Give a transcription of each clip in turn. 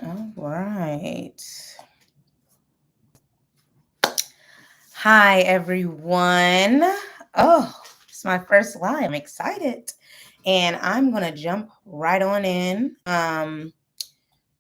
All right. Hi, everyone. Oh, it's my first live. I'm excited. And I'm going to jump right on in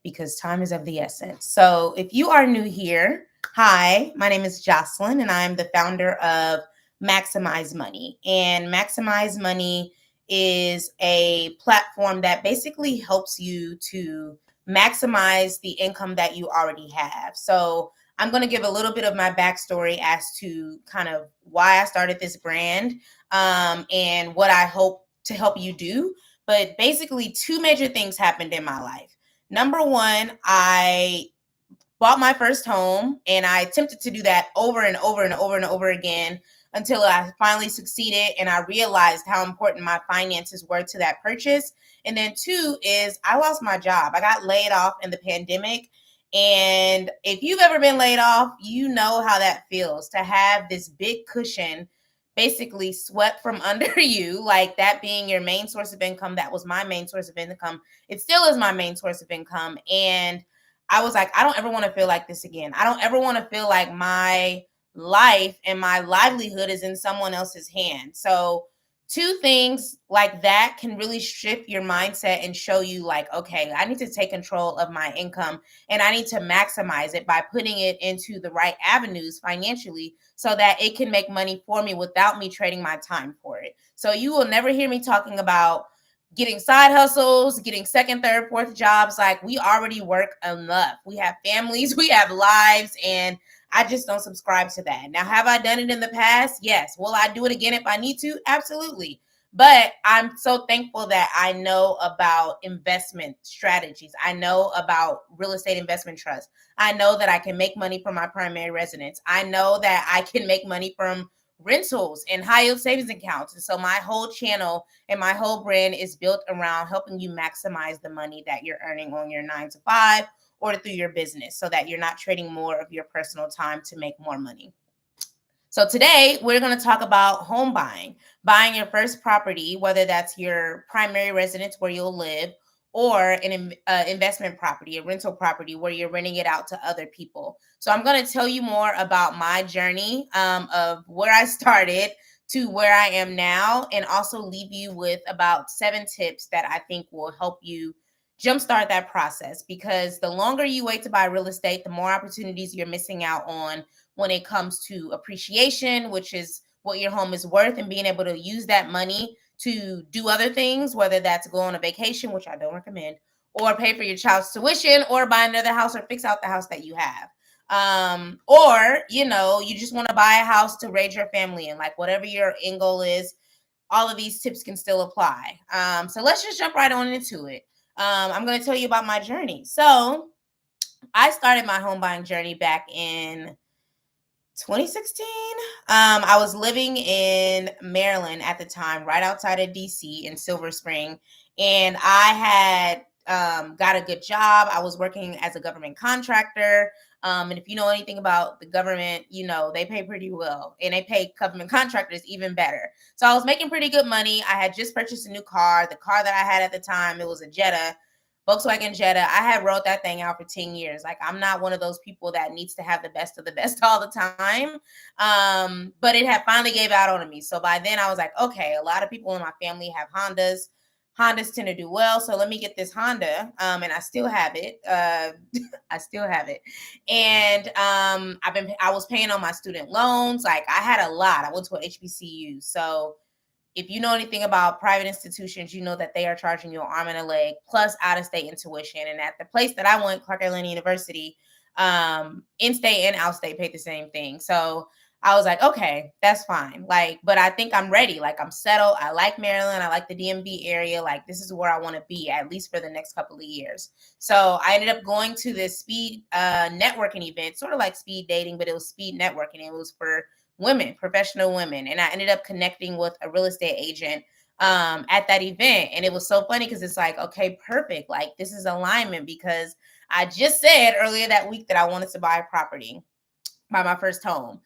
because time is of the essence. So, if you are new here, hi, my name is Jocelyn, and I'm the founder of Maximize Money. And Maximize Money is a platform that basically helps you to maximize the income that you already have. So, I'm going to give a little bit of my backstory as to kind of why I started this brand and what I hope to help you do. But basically, two major things happened in my life. Number one, I bought my first home and I attempted to do that over and over and over and over again until I finally succeeded and I realized how important my finances were to that purchase. And then two is I lost my job. I got laid off in the pandemic. And if you've ever been laid off, you know how that feels to have this big cushion basically swept from under you, like that being your main source of income. That was my main source of income. It still is my main source of income. And I was like, I don't ever want to feel like this again. I don't ever want to feel like my life and my livelihood is in someone else's hand. So, two things like that can really shift your mindset and show you, like, okay, I need to take control of my income and I need to maximize it by putting it into the right avenues financially so that it can make money for me without me trading my time for it. So, you will never hear me talking about getting side hustles, getting second, third, fourth jobs. Like, we already work enough. We have families, we have lives, and I just don't subscribe to that. Now, have I done it in the past? Yes. Will I do it again if I need to? Absolutely. But I'm so thankful that I know about investment strategies. I know about real estate investment trust. I know that I can make money from my primary residence. I know that I can make money from rentals and high yield savings accounts. And so my whole channel and my whole brand is built around helping you maximize the money that you're earning on your 9 to 5 or through your business so that you're not trading more of your personal time to make more money. So today we're going to talk about home buying your first property, whether that's your primary residence where you'll live or an investment property, a rental property where you're renting it out to other people. So I'm going to tell you more about my journey of where I started to where I am now, and also leave you with about 7 tips that I think will help you jumpstart that process. Because the longer you wait to buy real estate, the more opportunities you're missing out on when it comes to appreciation, which is what your home is worth, and being able to use that money to do other things, whether that's go on a vacation, which I don't recommend, or pay for your child's tuition, or buy another house or fix out the house that you have. Or, you just want to buy a house to raise your family in, like whatever your end goal is, all of these tips can still apply. So let's just jump right on into it. I'm going to tell you about my journey. So I started my home buying journey back in 2016. I was living in Maryland at the time, right outside of DC in Silver Spring, and I had got a good job. I was working as a government contractor. And if you know anything about the government, they pay pretty well, and they pay government contractors even better. So I was making pretty good money. I had just purchased a new car. The car that I had at the time, it was a Jetta, Volkswagen Jetta. I had rode that thing out for 10 years. Like, I'm not one of those people that needs to have the best of the best all the time. But it had finally gave out on me. So by then I was like, okay, a lot of people in my family have Hondas. Hondas tend to do well. So let me get this Honda. And I still have it. I still have it. And I was paying on my student loans. Like, I had a lot. I went to an HBCU. So if you know anything about private institutions, you know that they are charging you an arm and a leg plus out-of-state tuition. And at the place that I went, Clark Atlanta University, in-state and out-state paid the same thing. So I was like, okay, that's fine. Like, but I think I'm ready. Like, I'm settled. I like Maryland. I like the DMV area. Like, this is where I want to be, at least for the next couple of years. So I ended up going to this speed networking event, sort of like speed dating, but it was speed networking. It was for women, professional women. And I ended up connecting with a real estate agent at that event. And it was so funny because it's like, okay, perfect. Like, this is alignment, because I just said earlier that week that I wanted to buy a property, buy my first home.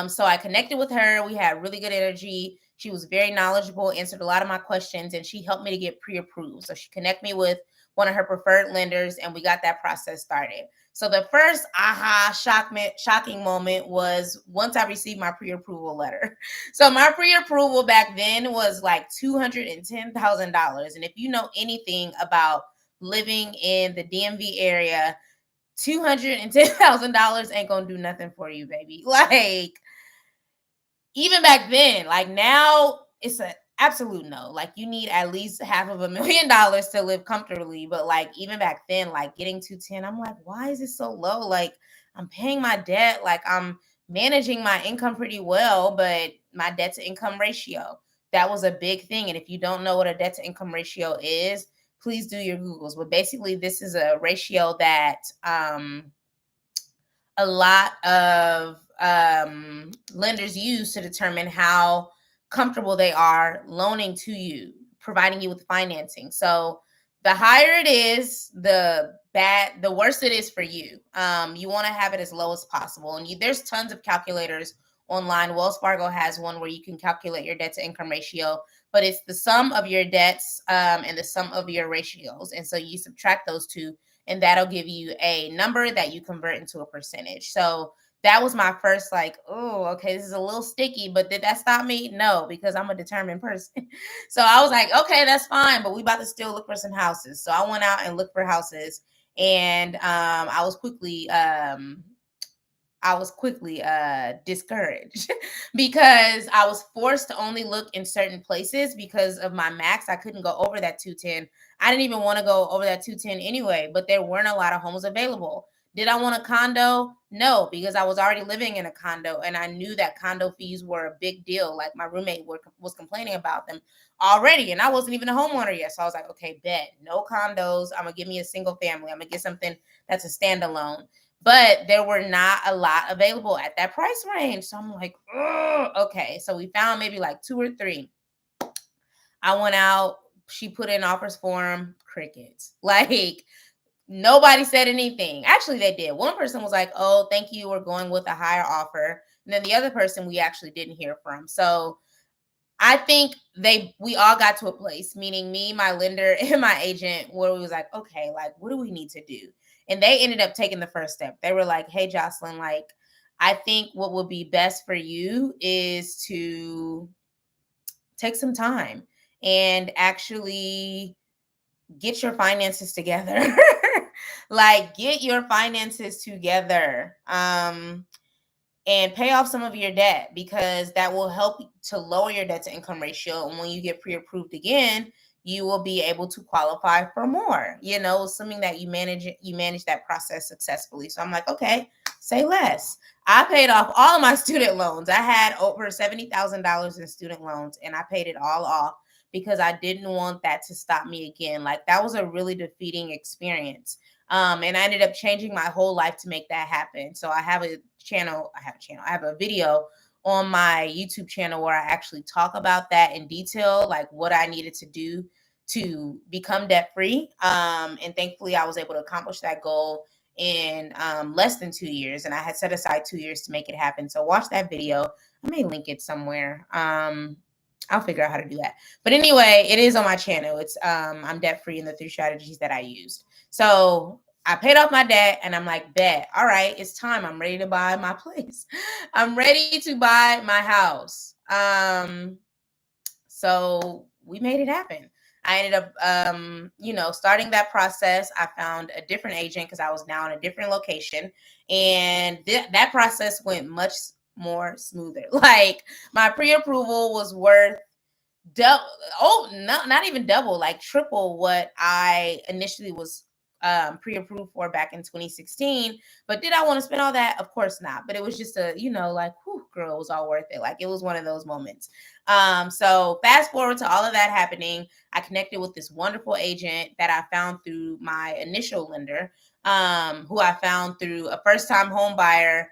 So I connected with her. We had really good energy. She was very knowledgeable, answered a lot of my questions, and she helped me to get pre-approved. So she connected me with one of her preferred lenders, and we got that process started. So the first shocking moment was once I received my pre-approval letter. So my pre-approval back then was like $210,000. And if you know anything about living in the DMV area, $210,000 ain't gonna do nothing for you, baby. Like, even back then, like now, it's an absolute no. Like, you need at least $500,000 to live comfortably. But like, even back then, like getting 210, I'm like, why is it so low? Like, I'm paying my debt, like I'm managing my income pretty well, but my debt to income ratio, that was a big thing. And if you don't know what a debt to income ratio is, please do your Googles. But basically, this is a ratio that a lot of lenders use to determine how comfortable they are loaning to you, providing you with financing. So the higher it is, the worse it is for you. You want to have it as low as possible. And there's tons of calculators online. Wells Fargo has one where you can calculate your debt to income ratio, but it's the sum of your debts and the sum of your ratios. And so you subtract those two, and that'll give you a number that you convert into a percentage. So that was my first, like, oh, okay, this is a little sticky, but did that stop me? No, because I'm a determined person. So I was like, okay, that's fine, but we about to still look for some houses. So I went out and looked for houses, and I was quickly discouraged because I was forced to only look in certain places because of my max. I couldn't go over that 210. I didn't even want to go over that 210 anyway, but there weren't a lot of homes available. Did I want a condo? No, because I was already living in a condo, and I knew that condo fees were a big deal. Like, my roommate was complaining about them already, and I wasn't even a homeowner yet. So I was like, okay, bet, no condos. I'm going to give me a single family. I'm going to get something that's a standalone. But there were not a lot available at that price range. So I'm like, okay. So we found maybe like 2 or 3. I went out. She put in offers form, crickets. Like, nobody said anything. Actually, they did. One person was like, oh, thank you, we're going with a higher offer. And then the other person we actually didn't hear from. So I think we all got to a place, meaning me, my lender, and my agent, where we was like, okay, like, what do we need to do? And they ended up taking the first step. They were like, hey, Jocelyn, like, I think what would be best for you is to take some time and actually get your finances together. Like, get your finances together. And pay off some of your debt, because that will help to lower your debt to income ratio. And when you get pre-approved again, you will be able to qualify for more, assuming that you manage that process successfully. So I'm like, okay, say less. I paid off all of my student loans. I had over $70,000 in student loans, and I paid it all off because I didn't want that to stop me again. Like, that was a really defeating experience. And I ended up changing my whole life to make that happen. So I have a video on my YouTube channel where I actually talk about that in detail, like what I needed to do to become debt free. And thankfully I was able to accomplish that goal in less than 2 years. And I had set aside 2 years to make it happen. So watch that video. I may link it somewhere. I'll figure out how to do that. But anyway, it is on my channel. It's I'm debt free in the 3 strategies that I used. So I paid off my debt, and I'm like, bet, all right, it's time. I'm ready to buy my place. I'm ready to buy my house. So we made it happen. I ended up, starting that process. I found a different agent because I was now in a different location, and that process went much more smoother. Like, my pre-approval was worth not even double, like triple what I initially was pre-approved for back in 2016. But did I want to spend all that? Of course not. But it was just like, whew, girl, it was all worth it. Like, it was one of those moments. So fast forward to all of that happening, I connected with this wonderful agent that I found through my initial lender, who I found through a first-time home buyer.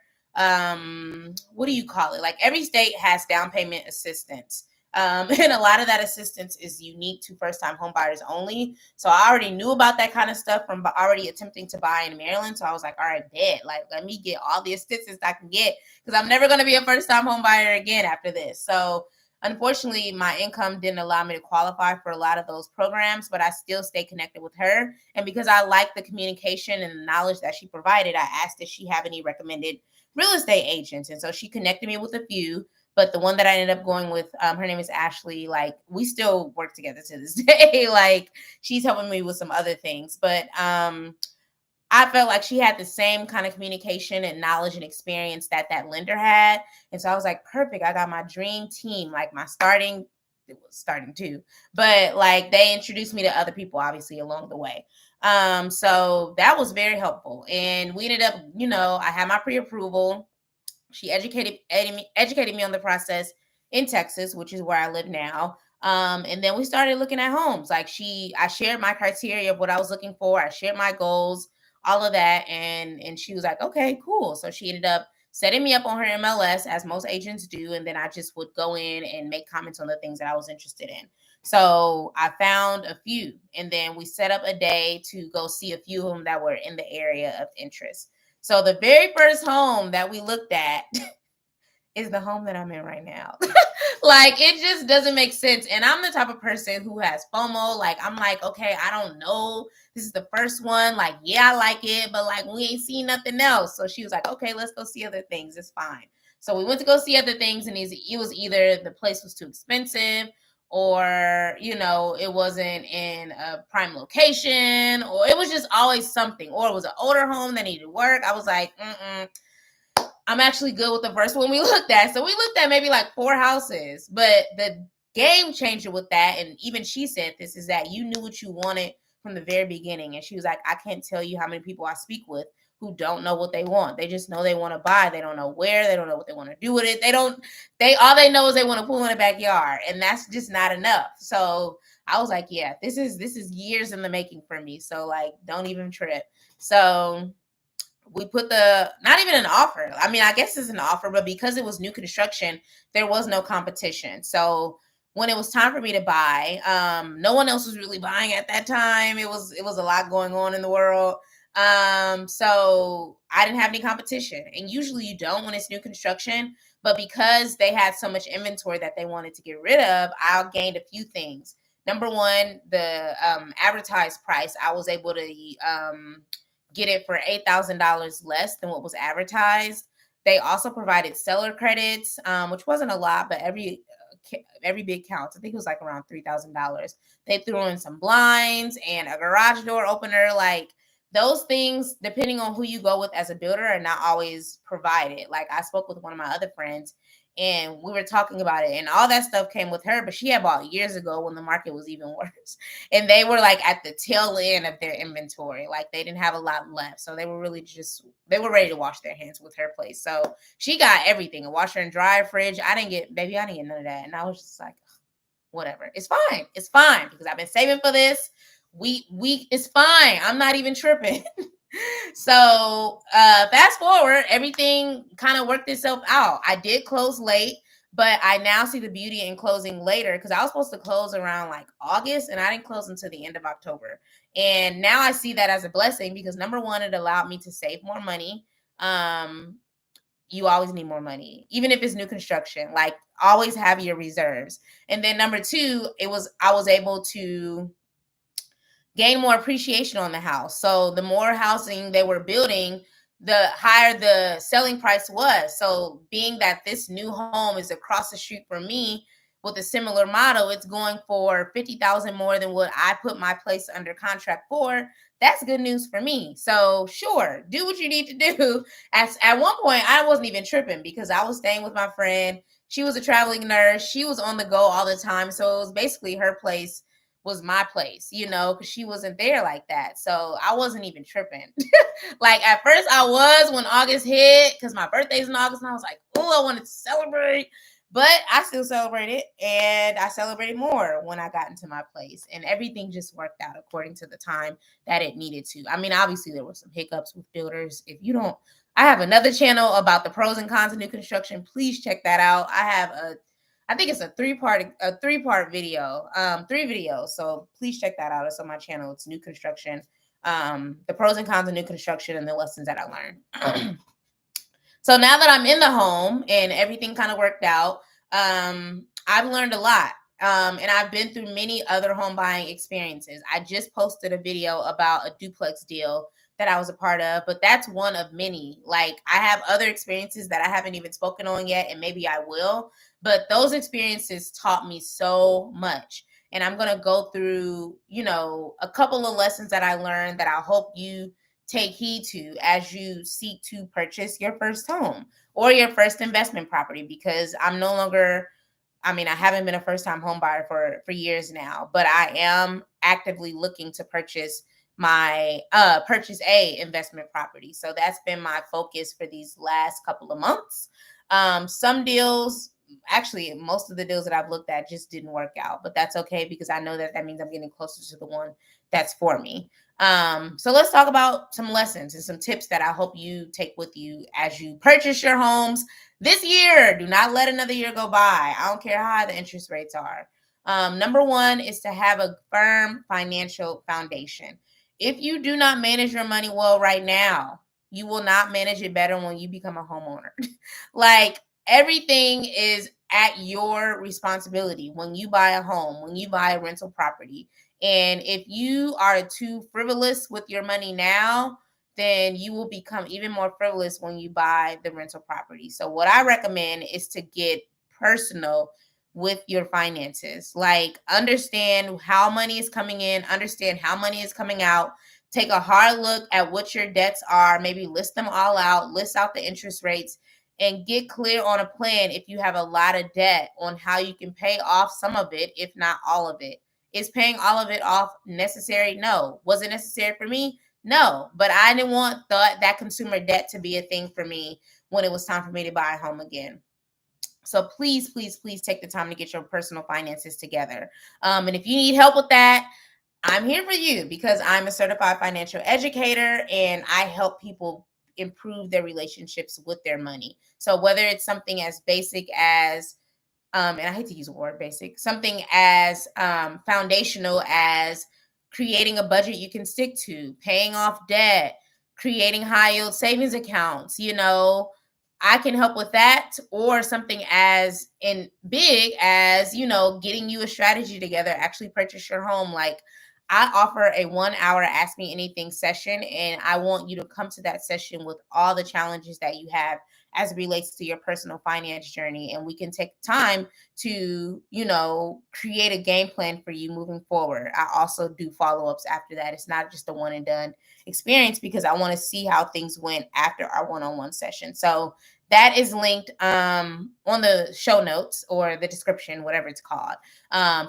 What do you call it? Like, every state has down payment assistance. And a lot of that assistance is unique to first-time home buyers only. So I already knew about that kind of stuff from already attempting to buy in Maryland. So I was like, all right, bet. Like, let me get all the assistance I can get, because I'm never going to be a first-time home buyer again after this. So Unfortunately, my income didn't allow me to qualify for a lot of those programs, but I still stay connected with her. And because I like the communication and the knowledge that she provided, I asked if she have any recommended real estate agents. And so she connected me with a few, but the one that I ended up going with, her name is Ashley. Like, we still work together to this day. Like, she's helping me with some other things, but I felt like she had the same kind of communication and knowledge and experience that that lender had. And so I was like, perfect. I got my dream team, like my starting, it was starting too, but like they introduced me to other people, obviously, along the way. So that was very helpful. And we ended up, I had my pre-approval. She educated me on the process in Texas, which is where I live now. And then we started looking at homes. Like, I shared my criteria of what I was looking for. I shared my goals, all of that, and she was like, okay, cool. So she ended up setting me up on her MLS, as most agents do, and then I just would go in and make comments on the things that I was interested in. So I found a few, and then we set up a day to go see a few of them that were in the area of interest. So the very first home that we looked at is the home that I'm in right now. Like, it just doesn't make sense. And I'm the type of person who has FOMO. Like, I'm like, okay, I don't know. This is the first one. Like, yeah, I like it, but like, we ain't seen nothing else. So she was like, okay, let's go see other things. It's fine. So we went to go see other things, and it was either the place was too expensive, or it wasn't in a prime location, or it was just always something, or it was an older home that needed work. I was like, I'm actually good with the first one we looked at. So we looked at maybe like 4 houses, but the game changer with that, and even she said this, is that you knew what you wanted from the very beginning. And she was like, I can't tell you how many people I speak with who don't know what they want. They just know they want to buy. They don't know where. They don't know what they want to do with it. All they know is they want to pool in the backyard, and that's just not enough. So I was like, yeah, this is years in the making for me. So like, don't even trip. So we put not even an offer. I mean, I guess it's an offer, but because it was new construction, there was no competition. So when it was time for me to buy, no one else was really buying at that time. It was a lot going on in the world. So I didn't have any competition. And usually you don't when it's new construction, but because they had so much inventory that they wanted to get rid of, I gained a few things. Number one, the advertised price, I was able to get it for $8,000 less than what was advertised. They also provided seller credits, which wasn't a lot, but every bid counts. I think it was like around $3,000. They threw in some blinds and a garage door opener. Like, those things, depending on who you go with as a builder, are not always provided. Like, I spoke with one of my other friends, and we were talking about it, and all that stuff came with her, but she had bought years ago when the market was even worse. And they were like at the tail end of their inventory. Like, they didn't have a lot left. So they were really they were ready to wash their hands with her place. So she got everything, a washer and dryer, fridge. I didn't get none of that. And I was just like, whatever. It's fine. It's fine, because I've been saving for this. It's fine. I'm not even tripping. So fast forward, everything kind of worked itself out. I did close late, but I now see the beauty in closing later, because I was supposed to close around like August, and I didn't close until the end of October. And now I see that as a blessing, because number one, it allowed me to save more money. You always need more money, even if it's new construction. Like, always have your reserves. And then number two, I was able to gain more appreciation on the house. So the more housing they were building, the higher the selling price was. So being that this new home is across the street from me with a similar model, it's going for $50,000 more than what I put my place under contract for. That's good news for me. So sure, do what you need to do. At one point, I wasn't even tripping, because I was staying with my friend. She was a traveling nurse. She was on the go all the time. So it was basically her place was my place, because she wasn't there like that. So I wasn't even tripping. Like, at first I was, when August hit, because my birthday's in August, and I was like, oh, I wanted to celebrate. But I still celebrated, and I celebrated more when I got into my place. And everything just worked out according to the time that it needed to. I mean, obviously there were some hiccups with builders. I have another channel about the pros and cons of new construction. Please check that out. I think it's a three-part video, 3 videos. So please check that out. It's on my channel. It's new construction, the pros and cons of new construction, and the lessons that I learned. So now that I'm in the home and everything kind of worked out, I've learned a lot. And I've been through many other home buying experiences. I just posted a video about a duplex deal that I was a part of, but that's one of many. Like, I have other experiences that I haven't even spoken on yet, and maybe I will. But those experiences taught me so much. And I'm going to go through, a couple of lessons that I learned that I hope you take heed to as you seek to purchase your first home or your first investment property, because I'm no longer, I haven't been a first time home buyer for years now, but I am actively looking to purchase a investment property. So that's been my focus for these last couple of months. Some deals, actually most of the deals that I've looked at just didn't work out, but that's okay, because I know that means I'm getting closer to the one that's for me. So let's talk about some lessons and some tips that I hope you take with you as you purchase your homes this year. Do not let another year go by. I don't care how high the interest rates are. Number one is to have a firm financial foundation. If you do not manage your money well right now, you will not manage it better when you become a homeowner. Like, everything is at your responsibility when you buy a home, when you buy a rental property. And if you are too frivolous with your money now, then you will become even more frivolous when you buy the rental property. So what I recommend is to get personal with your finances. Like, understand how money is coming in, understand how money is coming out. Take a hard look at what your debts are, maybe list them all out, list out the interest rates, and get clear on a plan if you have a lot of debt on how you can pay off some of it, if not all of it. Is paying all of it off necessary? No. Was it necessary for me? No. But I didn't want that consumer debt to be a thing for me when it was time for me to buy a home again. So please, please, please take the time to get your personal finances together. And if you need help with that, I'm here for you, because I'm a certified financial educator and I help people improve their relationships with their money. So whether it's something as basic as, and I hate to use the word basic, something as foundational as creating a budget you can stick to, paying off debt, creating high yield savings accounts, I can help with that. Or something as in big as, getting you a strategy together, actually purchase your home. Like, I offer a 1 hour Ask Me Anything session, and I want you to come to that session with all the challenges that you have as it relates to your personal finance journey. And we can take time to, create a game plan for you moving forward. I also do follow ups after that. It's not just a one and done experience, because I want to see how things went after our one on one session. So that is linked on the show notes or the description, whatever it's called.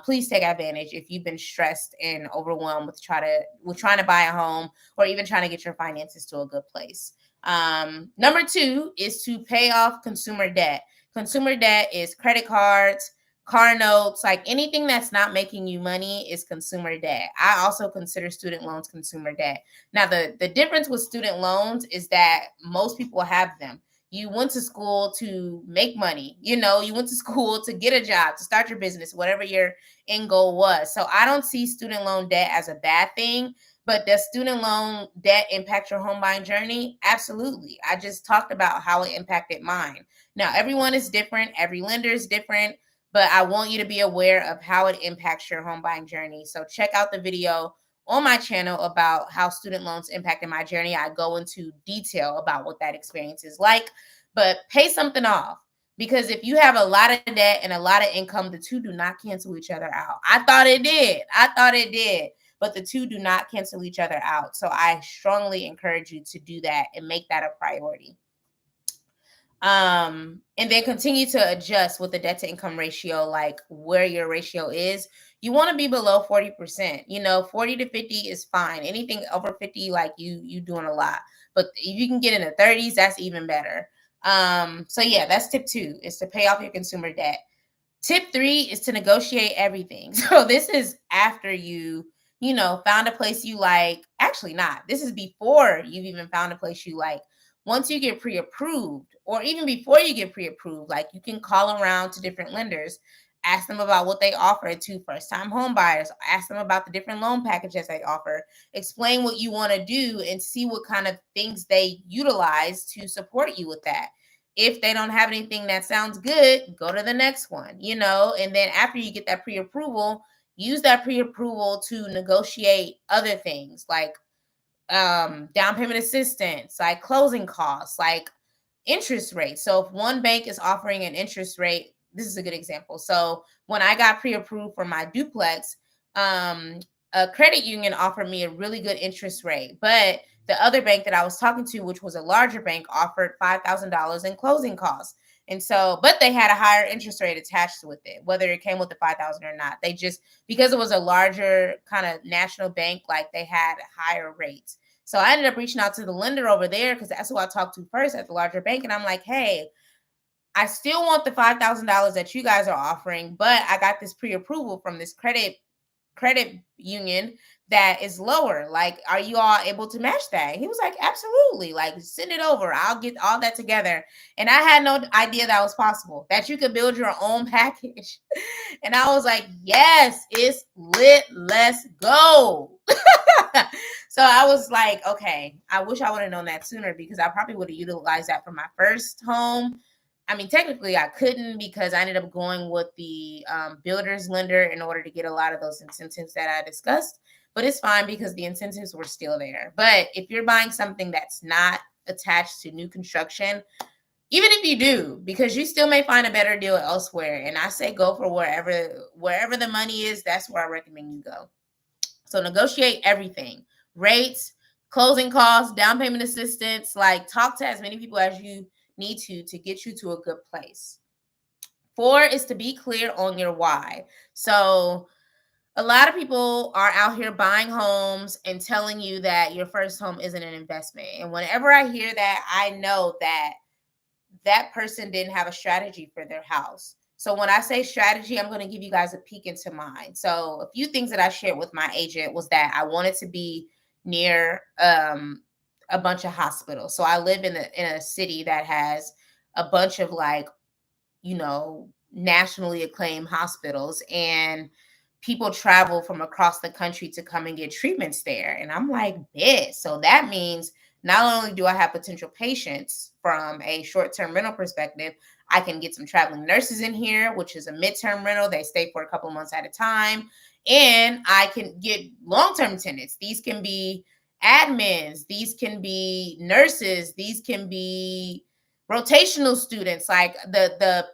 Please take advantage if you've been stressed and overwhelmed with trying to buy a home, or even trying to get your finances to a good place. Number two is to pay off consumer debt. Consumer debt is credit cards, car notes, like anything that's not making you money is consumer debt. I also consider student loans consumer debt. Now, the difference with student loans is that most people have them. You went to school to make money. You went to school to get a job, to start your business, whatever your end goal was. So I don't see student loan debt as a bad thing. But does student loan debt impact your home buying journey? Absolutely. I just talked about how it impacted mine. Now, everyone is different. Every lender is different. But I want you to be aware of how it impacts your home buying journey. So check out the video on my channel about how student loans impacted my journey. I go into detail about what that experience is like. But pay something off. Because if you have a lot of debt and a lot of income, the two do not cancel each other out. I thought it did. But the two do not cancel each other out. So I strongly encourage you to do that and make that a priority. And then continue to adjust with the debt to income ratio, like where your ratio is. You want to be below 40%. 40 to 50 is fine. Anything over 50, like you doing a lot. But if you can get in the 30s, that's even better. So yeah, that's tip 2, is to pay off your consumer debt. Tip 3 is to negotiate everything. So this is after you found a place you like. Actually, not. This is before you've even found a place you like. Once you get pre-approved, or even before you get pre-approved, like, you can call around to different lenders, ask them about what they offer to first-time home buyers, ask them about the different loan packages they offer, explain what you want to do, and see what kind of things they utilize to support you with that. If they don't have anything that sounds good, go to the next one, and then after you get that pre-approval, use that pre-approval to negotiate other things like down payment assistance, like closing costs, like interest rate. So if one bank is offering an interest rate, this is a good example. So when I got pre-approved for my duplex, um, a credit union offered me a really good interest rate, but the other bank that I was talking to, which was a larger bank, offered $5,000 in closing costs. And so, but they had a higher interest rate attached with it, whether it came with the 5,000 or not. They just, because it was a larger kind of national bank, like they had higher rates. So I ended up reaching out to the lender over there because that's who I talked to first at the larger bank. And I'm like, hey, I still want the $5,000 that you guys are offering, but I got this pre-approval from this credit union that is lower. Like, are you all able to match that? He was like, absolutely. Like, send it over. I'll get all that together. And I had no idea that was possible, that you could build your own package. And I was like, yes, it's lit. Let's go. So I was like, okay, I wish I would have known that sooner because I probably would have utilized that for my first home. I mean, technically I couldn't because I ended up going with the builder's lender in order to get a lot of those incentives that I discussed. But it's fine because the incentives were still there. But if you're buying something that's not attached to new construction, even if you do, because you still may find a better deal elsewhere. And I say go for wherever the money is, that's where I recommend you go. So negotiate everything, rates, closing costs, down payment assistance, like talk to as many people as you need to get you to a good place. 4 is to be clear on your why. So a lot of people are out here buying homes and telling you that your first home isn't an investment. And whenever I hear that, I know that that person didn't have a strategy for their house. So when I say strategy, I'm going to give you guys a peek into mine. So a few things that I shared with my agent was that I wanted to be near a bunch of hospitals. So I live in a city that has a bunch of like, nationally acclaimed hospitals, and people travel from across the country to come and get treatments there. And I'm like, bitch. So that means not only do I have potential patients from a short-term rental perspective, I can get some traveling nurses in here, which is a midterm rental. They stay for a couple of months at a time. And I can get long-term tenants. These can be admins. These can be nurses. These can be rotational students. Like the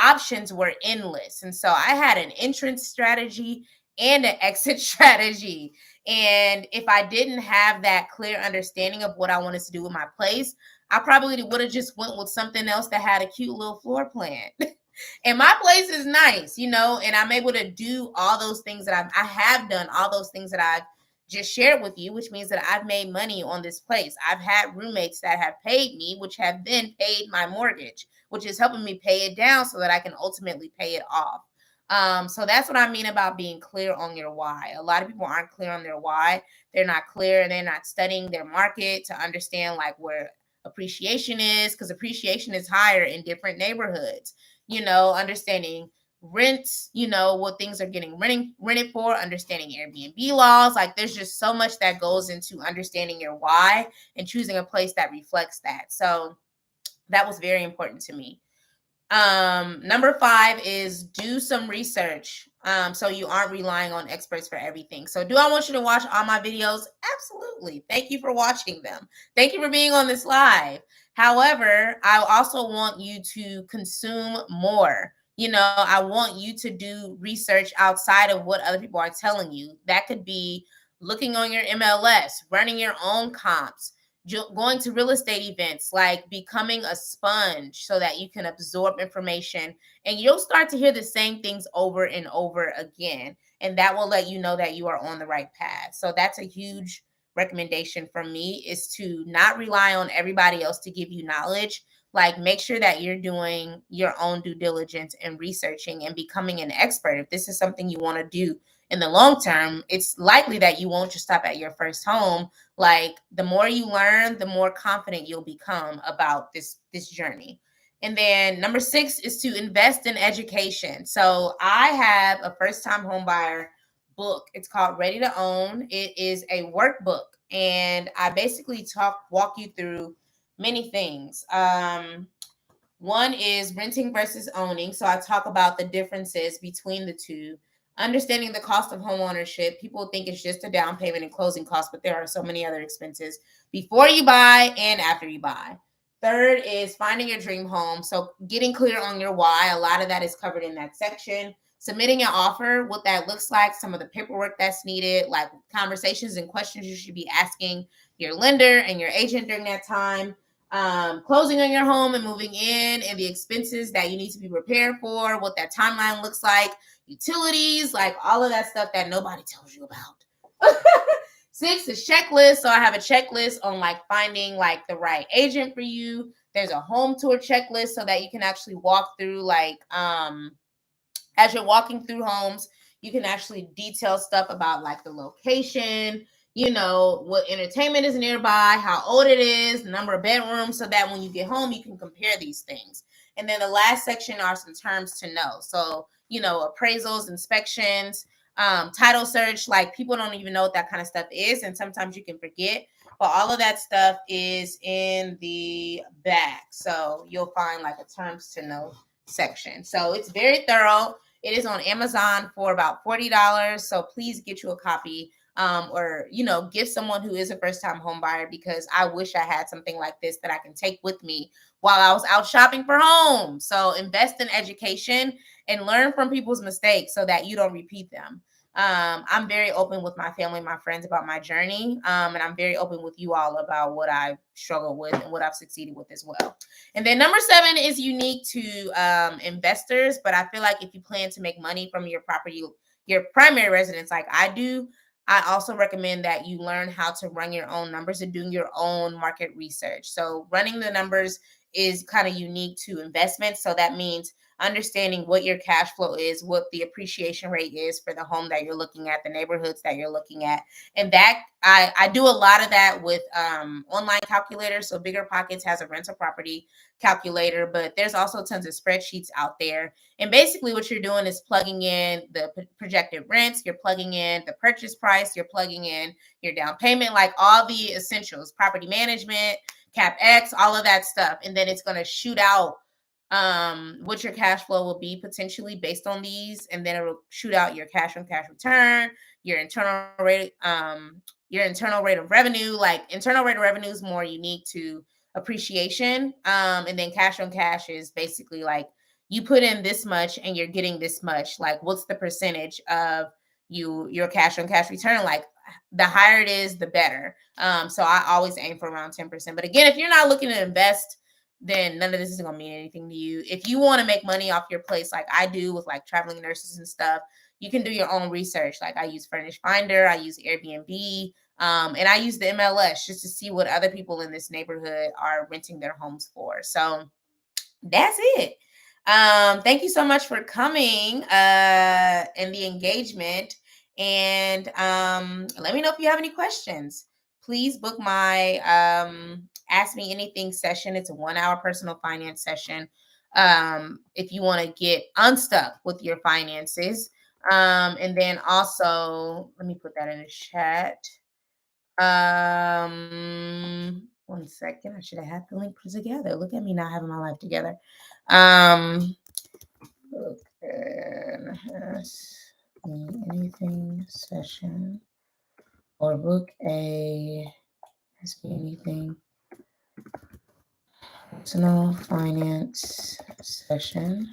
options were endless. And so I had an entrance strategy and an exit strategy. And if I didn't have that clear understanding of what I wanted to do with my place, I probably would have just went with something else that had a cute little floor plan. And my place is nice, and I'm able to do all those things that I have done, all those things that I've just shared with you, which means that I've made money on this place. I've had roommates that have paid me, which have then paid my mortgage, which is helping me pay it down so that I can ultimately pay it off. So that's what I mean about being clear on your why. A lot of people aren't clear on their why. They're not clear and they're not studying their market to understand like where appreciation is, because appreciation is higher in different neighborhoods. Understanding rents, what things are getting rented for, understanding Airbnb laws. Like there's just so much that goes into understanding your why and choosing a place that reflects that. So that was very important to me. Number 5 is do some research. So you aren't relying on experts for everything. So do I want you to watch all my videos? Absolutely. Thank you for watching them. Thank you for being on this live. However, I also want you to consume more. I want you to do research outside of what other people are telling you. That could be looking on your MLS, running your own comps, going to real estate events, like becoming a sponge so that you can absorb information, and you'll start to hear the same things over and over again. And that will let you know that you are on the right path. So that's a huge recommendation from me, is to not rely on everybody else to give you knowledge. Like make sure that you're doing your own due diligence and researching and becoming an expert. If this is something you want to do in the long term, it's likely that you won't just stop at your first home. Like the more you learn, the more confident you'll become about this journey. And then number 6 is to invest in education. So I have a first time home buyer book. It's called Ready to Own. It is a workbook, and I basically walk you through many things. One is renting versus owning. So I talk about the differences between the two. Understanding the cost of home ownership. People think it's just a down payment and closing costs, but there are so many other expenses before you buy and after you buy. Third is finding your dream home. So getting clear on your why. A lot of that is covered in that section. Submitting an offer, what that looks like, some of the paperwork that's needed, like conversations and questions you should be asking your lender and your agent during that time. Closing on your home and moving in, and the expenses that you need to be prepared for, what that timeline looks like, utilities, like all of that stuff that nobody tells you about. Six is checklist. So I have a checklist on like finding like the right agent for you. There's a home tour checklist so that you can actually walk through like as you're walking through homes, you can actually detail stuff about like the location, what entertainment is nearby, how old it is, the number of bedrooms, so that when you get home, you can compare these things. And then the last section are some terms to know. So, appraisals, inspections, title search, like people don't even know what that kind of stuff is. And sometimes you can forget. But all of that stuff is in the back. So you'll find like a terms to know section. So it's very thorough. It is on Amazon for about $40. So please get you a copy, or give someone who is a first-time home buyer, because I wish I had something like this that I can take with me while I was out shopping for homes. So invest in education and learn from people's mistakes so that you don't repeat them. I'm very open with my family, my friends about my journey, and I'm very open with you all about what I've struggled with and what I've succeeded with as well. And then number 7 is unique to investors, but I feel like if you plan to make money from your property, your primary residence, like I do, I also recommend that you learn how to run your own numbers and doing your own market research. So running the numbers is kind of unique to investments. So that means understanding what your cash flow is, what the appreciation rate is for the home that you're looking at, the neighborhoods that you're looking at. And that I do a lot of that with online calculators. So Bigger Pockets has a rental property calculator, but there's also tons of spreadsheets out there. And basically what you're doing is plugging in the projected rents, you're plugging in the purchase price, you're plugging in your down payment, like all the essentials, property management, CapEx, all of that stuff. And then it's going to shoot out what your cash flow will be potentially based on these, and then it'll shoot out your cash on cash return, your internal rate of revenue. Like internal rate of revenue is more unique to appreciation, and then cash on cash is basically like you put in this much and you're getting this much. Like what's the percentage of your cash on cash return? Like the higher it is, the better. So I always aim for around 10%. But again, if you're not looking to invest, then none of this is going to mean anything to you. If you want to make money off your place, like I do with like traveling nurses and stuff, you can do your own research. Like I use Furnish Finder, I use Airbnb, and I use the MLS just to see what other people in this neighborhood are renting their homes for. So that's it. Thank you so much for coming and the engagement. And let me know if you have any questions. Please book my Ask Me Anything session. It's a 1-hour personal finance session. If you want to get unstuck with your finances. And then also, let me put that in the chat. One second. I should have had the link put together. Look at me not having my life together. Book an Ask Me Anything session, or book a Ask Me Anything personal finance session.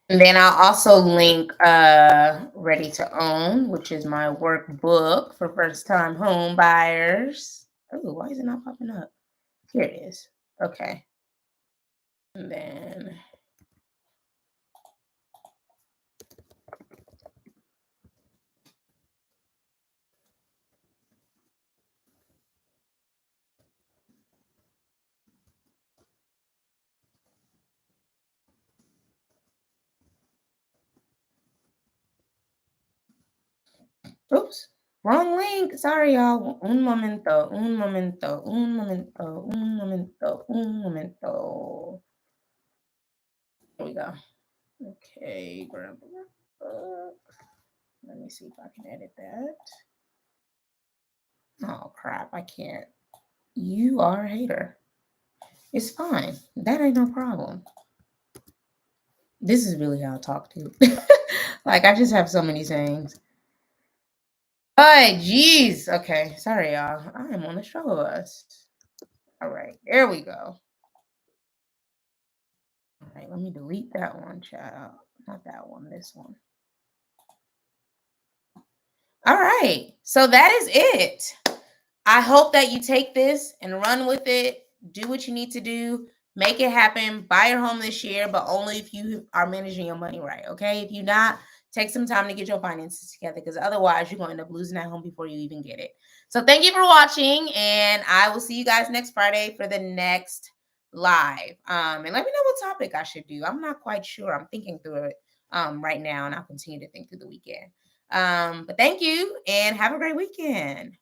And then I'll also link Ready to Own, which is my workbook for first-time home buyers. Oh, why is it not popping up? Here it is. Okay. And then oops, wrong link. Sorry, y'all. Un momento, un momento, un momento, un momento, un momento. There we go. Okay, grab the workbook. Let me see if I can edit that. Oh crap, I can't. You are a hater. It's fine. That ain't no problem. This is really how I talk to. Like I just have so many sayings. Oh, jeez. Okay, sorry, y'all. I am on the struggle bus. All right, there we go. All right, let me delete that one, child. Not that one. This one. All right. So that is it. I hope that you take this and run with it. Do what you need to do. Make it happen. Buy your home this year, but only if you are managing your money right. Okay. If you're not, take some time to get your finances together because otherwise you're going to end up losing that home before you even get it. So thank you for watching, and I will see you guys next Friday for the next live. And let me know what topic I should do. I'm not quite sure. I'm thinking through it right now, and I'll continue to think through the weekend. But thank you and have a great weekend.